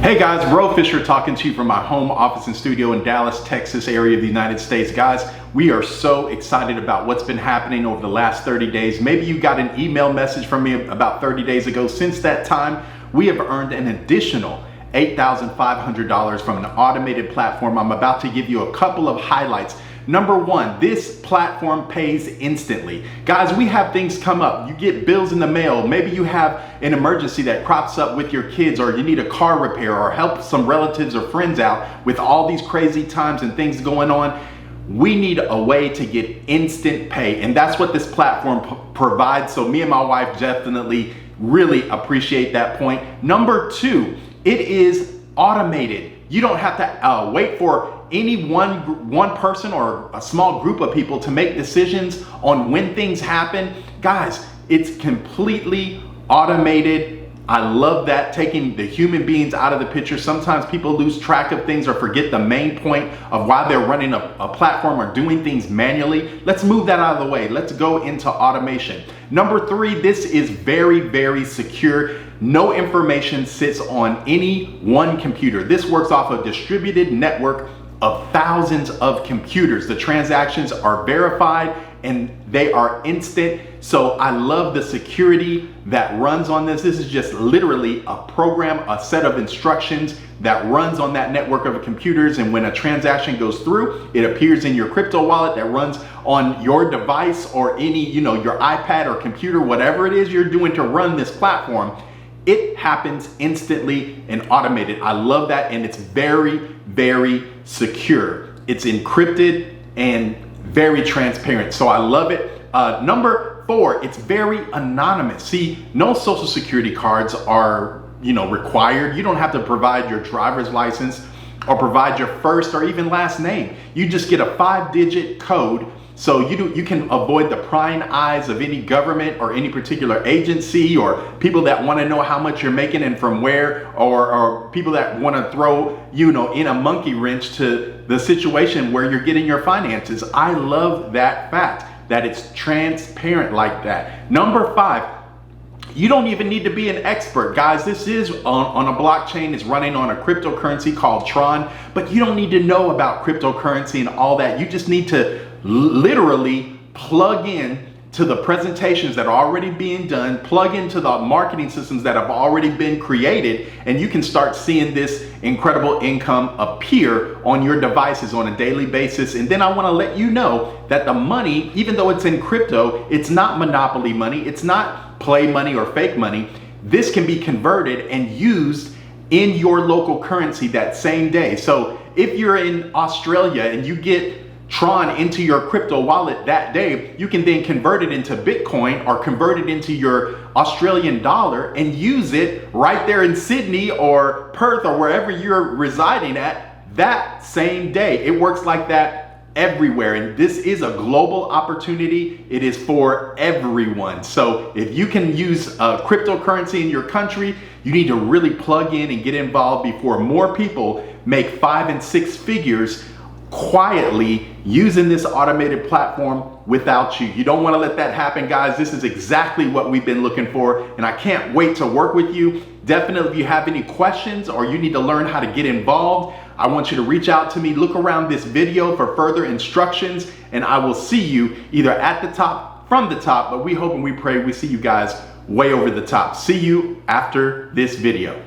Hey guys, Bro Fisher talking to you from my home office and studio in Dallas, Texas area of the United States. Guys, we are so excited about what's been happening over the last 30 days. Maybe you got an email message from me about 30 days ago. Since that time, we have earned an additional $8,500 from an automated platform. I'm about to give you a couple of highlights. Number one, this platform pays instantly. Guys, we have things come up. You get bills in the mail. Maybe you have an emergency that crops up with your kids, or you need a car repair, or help some relatives or friends out with all these crazy times and things going on. We need a way to get instant pay, and that's what this platform provides. So me and my wife definitely really appreciate that point. Number two, it is automated. You don't have to wait for any one person or a small group of people to make decisions on when things happen. Guys, it's completely automated. I love that, taking the human beings out of the picture. Sometimes people lose track of things or forget the main point of why they're running a platform or doing things manually. Let's move that out of the way. Let's go into automation. Number three, this is very, very secure. No information sits on any one computer. This works off a distributed network of thousands of computers. The transactions are verified and they are instant. So I love the security that runs on this. This is just literally a program, a set of instructions that runs on that network of computers. And when a transaction goes through, it appears in your crypto wallet that runs on your device or any, your iPad or computer, whatever it is you're doing to run this platform. It happens instantly and automated. I love that, and it's very, very secure. It's encrypted and very transparent, so I love it. Number four, it's very anonymous. See, no social security cards are required. You don't have to provide your driver's license or provide your first or even last name. You just get a 5-digit code. So you can avoid the prying eyes of any government or any particular agency, or people that want to know how much you're making and from where, or people that want to throw, in a monkey wrench to the situation where you're getting your finances. I love that fact that it's transparent like that. Number five, you don't even need to be an expert. Guys, this is on a blockchain. It's running on a cryptocurrency called Tron, but you don't need to know about cryptocurrency and all that. You just need to literally plug in to the presentations that are already being done, plug into the marketing systems that have already been created, and you can start seeing this incredible income appear on your devices on a daily basis. And then I want to let you know that the money, even though it's in crypto, it's not monopoly money, it's not play money or fake money. This can be converted and used in your local currency that same day. So if you're in Australia and you get Tron into your crypto wallet that day, you can then convert it into Bitcoin or convert it into your Australian dollar and use it right there in Sydney or Perth or wherever you're residing at that same day. It works like that everywhere, and this is a global opportunity. It is for everyone. So if you can use cryptocurrency in your country, you need to really plug in and get involved before more people make 5 and 6 figures quietly using this automated platform without you. You don't want to let that happen, guys. This is exactly what we've been looking for, and I can't wait to work with you. Definitely, if you have any questions or you need to learn how to get involved, I want you to reach out to me. Look around this video for further instructions, and I will see you either at the top, from the top, but we hope and we pray we see you guys way over the top. See you after this video.